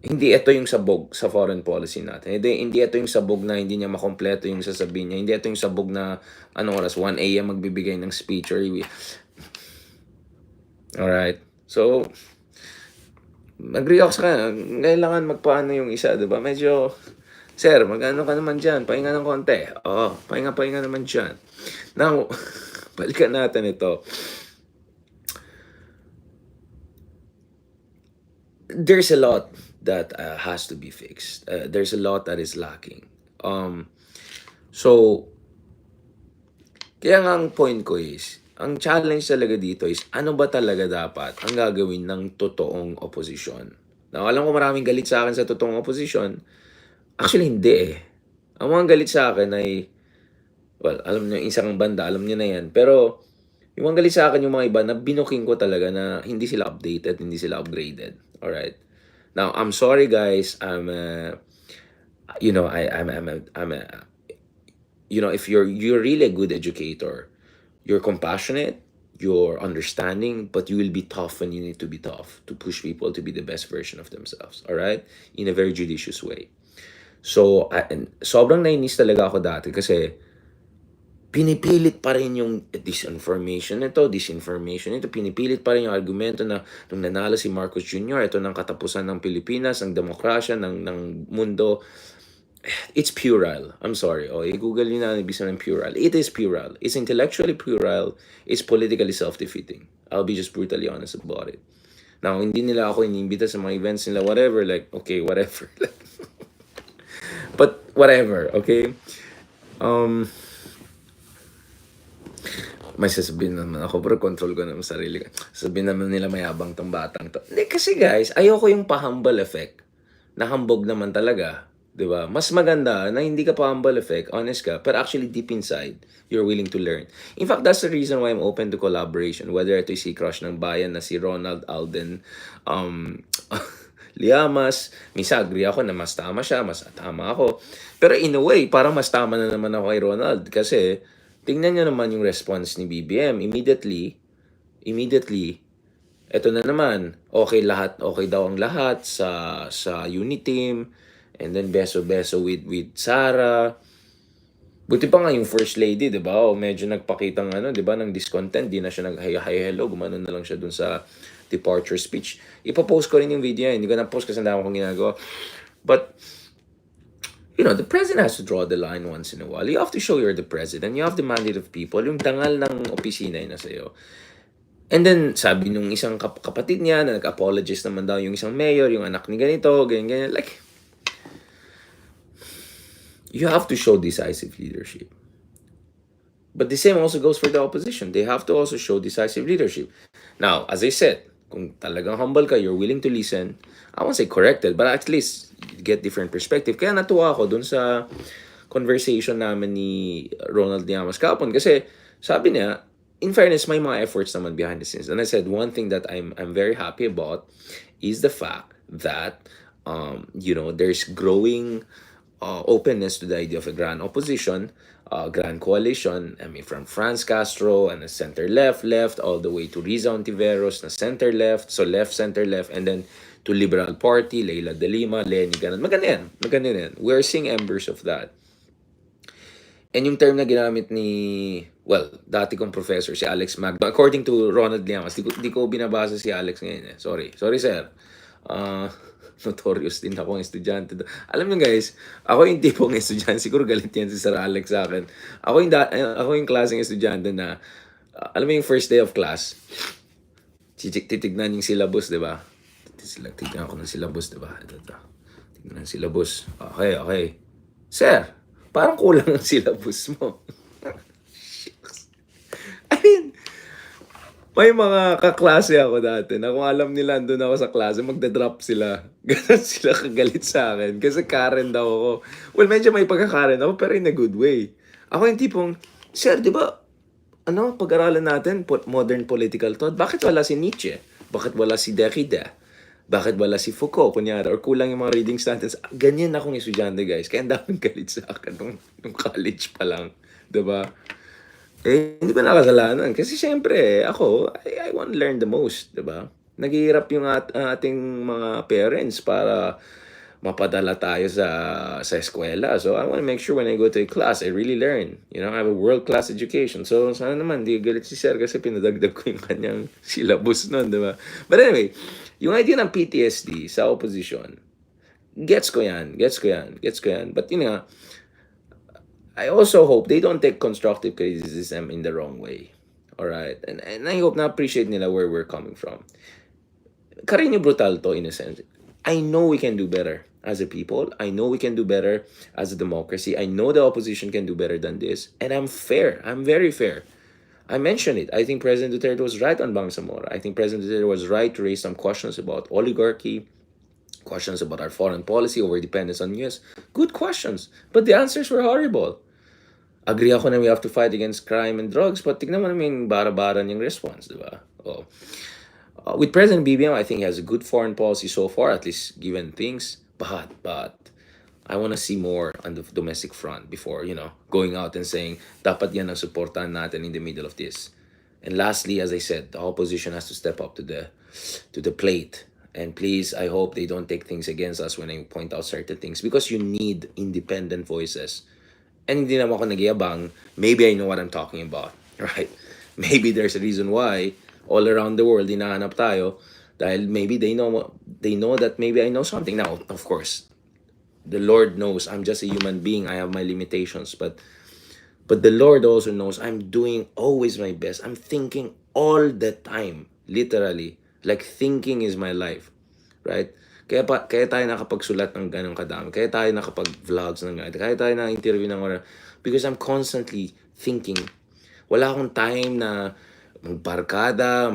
hindi ito yung sabog sa foreign policy natin. Hindi ito yung sabog na hindi niya makompleto yung sasabihin niya. Hindi ito yung sabog na anong oras, 1 a.m. magbibigay ng speech or alright. So, agree ako sa kanya. Kailangan magpaano yung isa, diba? Medyo, sir, mag-ano ka naman dyan? Pahinga ng konti. Oo, pahinga naman dyan. Now, balikan natin ito. There's a lot that has to be fixed. There's a lot that is lacking. So, kaya nga ang point ko is, ang challenge talaga dito is, ano ba talaga dapat ang gagawin ng totoong opposition? Now, alam ko maraming galit sa akin sa totoong opposition. Actually, hindi Ang mga galit sa akin ay, well, alam niyo, isang banda, alam niyo na yan. Pero, yung mga galit sa akin, yung mga iba, na binuking ko talaga na hindi sila updated, hindi sila upgraded. Alright? Now, I'm sorry guys, if you're really a good educator, you're compassionate, you're understanding, but you will be tough when you need to be tough to push people to be the best version of themselves. Alright? In a very judicious way. So, sobrang nainis talaga ako dati kasi pinipilit pa rin yung disinformation ito, pinipilit pa rin yung argumento na nung nanalo si Marcos Jr., ito ng katapusan ng Pilipinas, ng demokrasya, ng mundo. It's puerile. I'm sorry. I-google nyo na ibig sabihin ng puerile. It is puerile. It's intellectually puerile. It's politically self-defeating. I'll be just brutally honest about it. Now, hindi nila ako iniimbita sa mga events nila, whatever, like, okay, whatever. But, whatever, okay? May sasabihin naman ako, pero control ko naman sarili ko. Sasabihin naman nila mayabang tong batang to. Hindi, kasi guys, ayoko yung pa-humble effect. Nahambog naman talaga. Diba? Mas maganda na hindi ka pa-humble effect, honest ka, but actually deep inside, you're willing to learn. In fact, that's the reason why I'm open to collaboration. Whether ito si crush ng bayan na si Ronald Alden Liamas, minsan agree ako na mas tama siya, mas tama ako. Pero in a way, parang mas tama na naman ako kay Ronald kasi tingnan nyo naman yung response ni BBM. Immediately, eto na naman, okay daw ang lahat sa unit team, and then beso-beso with Sara. Buti pa nga yung first lady, di ba? Medyo nagpakitang di ba, ng discontent, di na siya nag-hi hello, gumanon na lang siya dun sa departure speech. Ipopost ko rin yung video, hindi ko na-post kasi ang dami kong ginagawa. But, the president has to draw the line once in a while. You have to show you're the president. You have the mandate of people. Yung dangal ng opisina yun na sa'yo. And then, sabi nung isang kapatid niya na nag-apologize naman daw yung isang mayor, yung anak ni ganito, ganyan. Like, you have to show decisive leadership. But the same also goes for the opposition. They have to also show decisive leadership. Now, as I said, kung talagang humble ka, you're willing to listen, I won't say corrected, but at least get different perspective. Kaya natuwa ako dun sa conversation namin ni Ronald Llamas kahapon kasi sabi niya, in fairness, may mga efforts naman behind the scenes. And I said, one thing that I'm very happy about is the fact that there's growing openness to the idea of a grand opposition, grand coalition. I mean, from Franz Castro and the center-left, all the way to Riza Ontiveros na center-left, so left, center-left, and then to Liberal Party, Leila de Lima, Lenny, ganun. Maganda yan. We're seeing embers of that. And yung term na ginamit ni, dati kong professor, si Alex Magno, according to Ronald Llamas, di ko binabasa si Alex ngayon. Sorry, sir. Notorious din akong estudyante. Alam niyo guys, ako yung tipong estudyante, siguro galit yan si Sir Alex sa akin. Ako yung klaseng estudyante na, alam mo yung first day of class, titignan yung syllabus, di ba? Tignan ko ng syllabus, di ba? Ito. Tignan ng syllabus. Okay. Sir, parang kulang ang syllabus mo. I mean, may mga kaklase ako dati na kung alam nila andun ako sa klase, magda-drop sila. Ganun sila kagalit sa akin. Kasi Karen daw ako. Well, medyo may pagka-Karen ako, pero in a good way. Ako yung tipong, Sir, di ba, pag-aralan natin, modern political thought, bakit wala si Nietzsche? Bakit wala si Derrida? Bakit wala si Foucault, kunyari? Or kulang yung mga reading standards? Ganyan akong estudyante, guys. Kaya ang daming galit sa akin nung college pa lang. Diba? Hindi ba nakasalanan? Kasi syempre, ako, I want to learn the most, di ba? Naghihirap yung ating mga parents para mapadala tayo sa eskwela. So, I want to make sure when I go to a class, I really learn. You know, I have a world-class education. So, sana naman, di galit si Sir kasi pinadagdag ko yung kanyang syllabus nun, di ba? But anyway, yung idea ng PTSD sa opposition, gets ko yan. But yun nga, I also hope they don't take constructive criticism in the wrong way. Alright? And I hope na appreciate nila where we're coming from. Karinyo brutal to in a sense. I know we can do better as a people. I know we can do better as a democracy. I know the opposition can do better than this. And I'm fair. I'm very fair. I mentioned it. I think President Duterte was right on Bangsamoro. I think President Duterte was right to raise some questions about oligarchy, questions about our foreign policy, over dependence on US. Good questions. But the answers were horrible. Agree ako na we have to fight against crime and drugs, but tignan mo namin bara-baran yung response, di ba? With President BBM, I think he has a good foreign policy so far, at least given things. But I want to see more on the domestic front before, going out and saying, dapat yan ang supportan natin in the middle of this. And lastly, as I said, the opposition has to step up to the plate. And please, I hope they don't take things against us when I point out certain things, because you need independent voices. And hindi naman ako nagyabang, maybe I know what I'm talking about, right? Maybe there's a reason why all around the world hinahanap tayo, dahil maybe they know that maybe I know something. Now, of course, the Lord knows I'm just a human being. I have my limitations, but the Lord also knows I'm doing always my best. I'm thinking all the time, literally, like thinking is my life, right? Kaya tayo nakapagsulat ng ganong kadami. Kaya tayo nakapag-vlogs ng ganito. Kaya tayo na-interview ng oras. Because I'm constantly thinking. Wala akong time na magbarkada,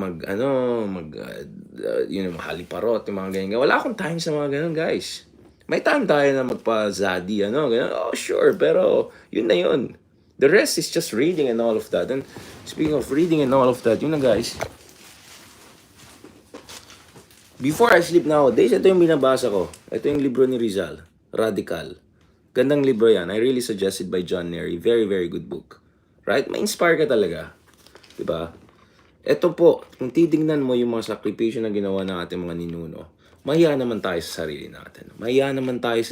mahaliparot, yung mga ganyan. Wala akong time sa mga ganon, guys. May time tayo na magpa-zadi, ganyan. Oh, sure, pero yun na yun. The rest is just reading and all of that. And speaking of reading and all of that, yun na, guys. Before I sleep nowadays, ito yung binabasa ko. Ito yung libro ni Rizal, Radical. Gandang libro yan. I really suggest it by John Nery. Very, very good book. Right? Ma-inspire ka talaga. Diba? Ito po, kung titignan mo yung mga sakripisyo na ginawa ng ating mga ninuno, mahiya naman tayo sa sarili natin. Mahiya naman tayo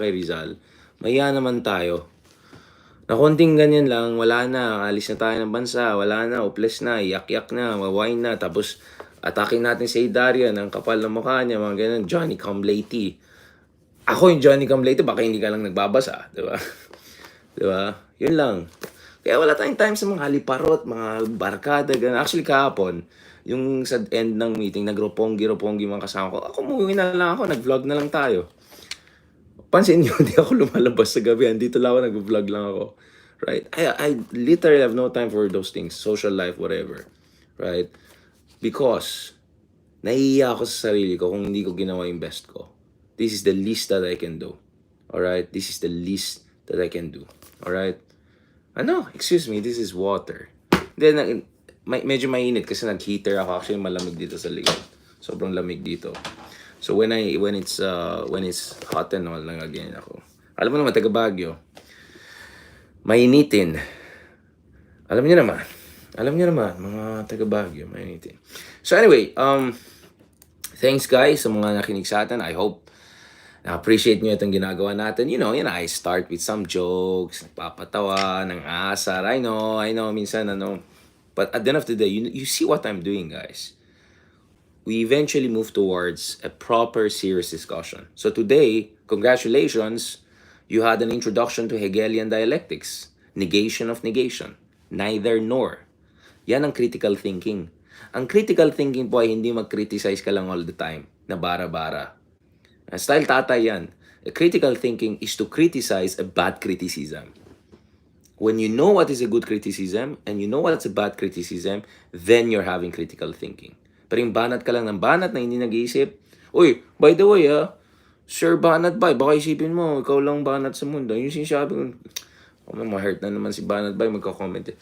kay Rizal. Mahiya naman tayo. Na konting ganyan lang, wala na, alis na tayo ng bansa, wala na, uples na, yak-yak na, wawain na, tapos atakin natin si Darian, ang kapal ng mukha niya, mga ganyan, Johnny come latey. Ako yung Johnny come latey, baka hindi ka lang nagbabasa, di ba? Di ba? Yun lang. Kaya wala tayong time sa mga haliparot, mga barkada, ganyan. Actually, kahapon, yung sa end ng meeting, nagroponggi mga kasama ko. Ako, umuwi na lang ako, nag-vlog na lang tayo. Pansin nyo, hindi ako lumalabas sa gabi. Andito lang ako, nag-vlog lang ako. Right? I literally have no time for those things. Social life, whatever. Right? Because, naiiya ako sa sarili ko kung hindi ko ginawa yung best ko. This is the least that I can do. Alright? This is the least that I can do. Alright? Excuse me, this is water. Then, medyo mainit kasi nag-heater ako. Actually, malamig dito sa likod. Sobrang lamig dito. So, when it's hot and all, nangagayin ako. Alam mo naman, taga Baguio. Mainitin. Alam niyo naman, mga taga Baguio, mainitin. So anyway, thanks guys sa mga nakinig sa atin. I hope na-appreciate nyo itong ginagawa natin. I start with some jokes, nagpapatawa, ng asar. I know, minsan But at the end of the day, you see what I'm doing, guys. We eventually move towards a proper, serious discussion. So today, congratulations, you had an introduction to Hegelian dialectics. Negation of negation. Neither nor. Yan ang critical thinking. Ang critical thinking po ay hindi mag-criticize ka lang all the time na bara-bara. Style tatay yan. A critical thinking is to criticize a bad criticism. When you know what is a good criticism and you know what's a bad criticism, then you're having critical thinking. Pero yung banat ka lang ng banat na hindi nag-iisip, uy, by the way, Sir Banat Bay, baka isipin mo, ikaw lang banat sa mundo. Yung sinasabi ko, ma-hurt na naman si Banat Bay, magka-comment.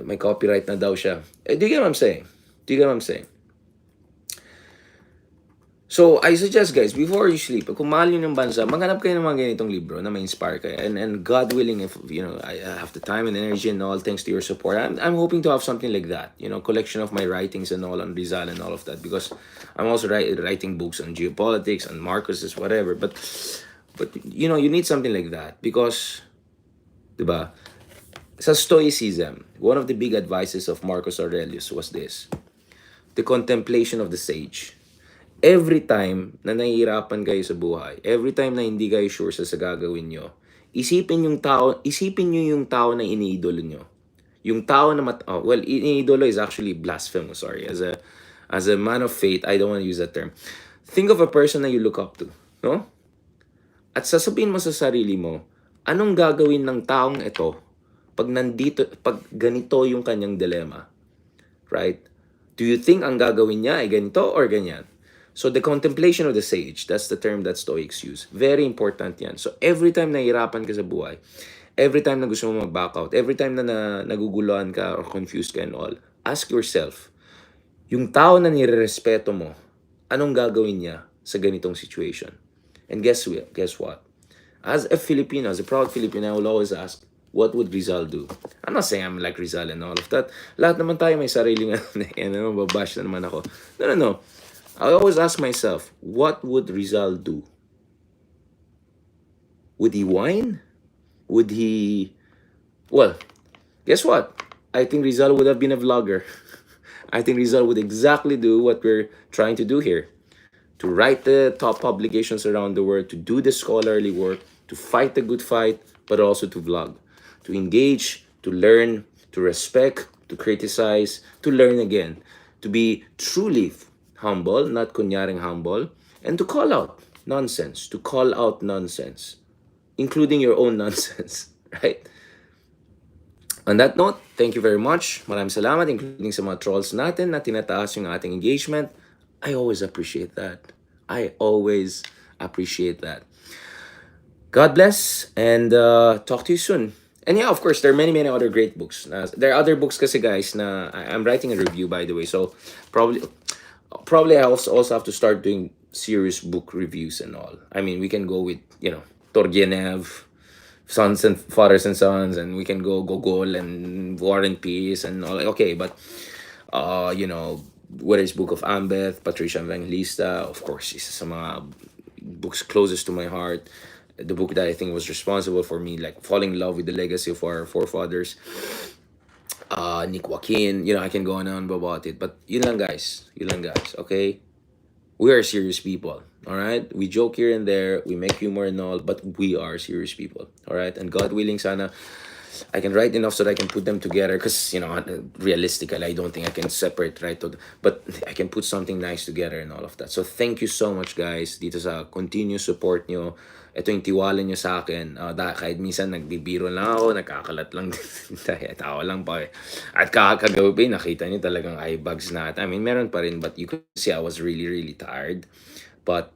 May copyright na daw siya. Do you get what I'm saying? Do you get what I'm saying? So, I suggest guys, before you sleep, kung mahal nyo ng bansa, maghanap kayo ng mga ganitong libro na ma-inspire kayo. And God willing, if, I have the time and energy and all, thanks to your support, I'm hoping to have something like that. Collection of my writings and all on Rizal and all of that. Because I'm also writing books on geopolitics, on MARCOS, whatever. But you need something like that. Because, diba, sa Stoicism, one of the big advices of Marcus Aurelius was this: the contemplation of the sage. Every time na nahihirapan kayo sa buhay, every time na hindi kayo sure sa gagawin nyo, isipin nyo yung tao na iniidolo nyo. Yung tao na iniidolo is actually blasphemous, sorry. As a man of faith, I don't want to use that term. Think of a person na you look up to, no? At sasabihin mo sa sarili mo, anong gagawin ng taong ito pag ganito yung kanyang dilemma? Right? Do you think ang gagawin niya ay ganito or ganyan? So the contemplation of the sage, that's the term that Stoics use. Very important yan. So every time nahihirapan ka sa buhay, every time na gusto mo mag-back out, every time na naguguluhan ka or confused ka and all, ask yourself, yung tao na nirerespeto mo, anong gagawin niya sa ganitong situation? And guess what? As a Filipino, as a proud Filipino, I will always ask, what would Rizal do? I'm not saying I'm like Rizal and all of that. Lahat naman tayo may sariling babash na naman ako. No. I always ask myself, what would Rizal do? Would he whine? Would he... Well, guess what? I think Rizal would have been a vlogger. I think Rizal would exactly do what we're trying to do here. To write the top publications around the world, to do the scholarly work, to fight the good fight, but also to vlog. To engage, to learn, to respect, to criticize, to learn again. To be truly humble, not kunyaring humble, and to call out nonsense, including your own nonsense, right? On that note, thank you very much. Maraming salamat, including sa mga trolls natin na tinataas yung ating engagement. I always appreciate that. God bless, and talk to you soon. And yeah, of course, there are many other great books. There are other books kasi guys na I'm writing a review, by the way, so probably I also have to start doing serious book reviews and all. I mean, we can go with, Turgenev, Sons and Fathers and Sons, and we can go Gogol and War and Peace and all. Okay, but, whether it's Book of Ambeth, Patricia Evangelista, of course, isa sa mga books closest to my heart. The book that I think was responsible for me, like, falling in love with the legacy of our forefathers. Nick Joaquin, I can go on and on about it. But yun lang guys, okay? We are serious people, all right? We joke here and there, we make humor and all, but we are serious people, all right? And God willing, sana I can write enough so that I can put them together. Because, realistically, I don't think I can separate, right? But I can put something nice together and all of that. So thank you so much, guys, dito sa continuous support nyo. Ito yung tiwala nyo sa akin. Kahit minsan nagbibiro lang ako, nakakalat lang. Tawa lang pa eh. At kakagabi, nakita nyo talagang eye bags natin. I mean, meron pa rin, but you could see I was really tired. But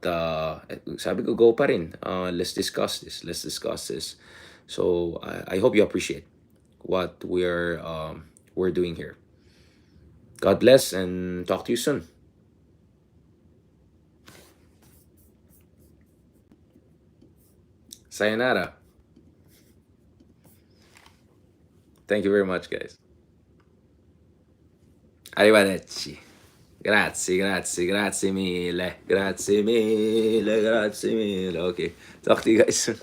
sabi ko, go pa rin. Let's discuss this. So I hope you appreciate what we're doing here. God bless, and talk to you soon. Sayonara. Thank you very much, guys. Arrivederci. Grazie mille. Okay, talk to you guys soon.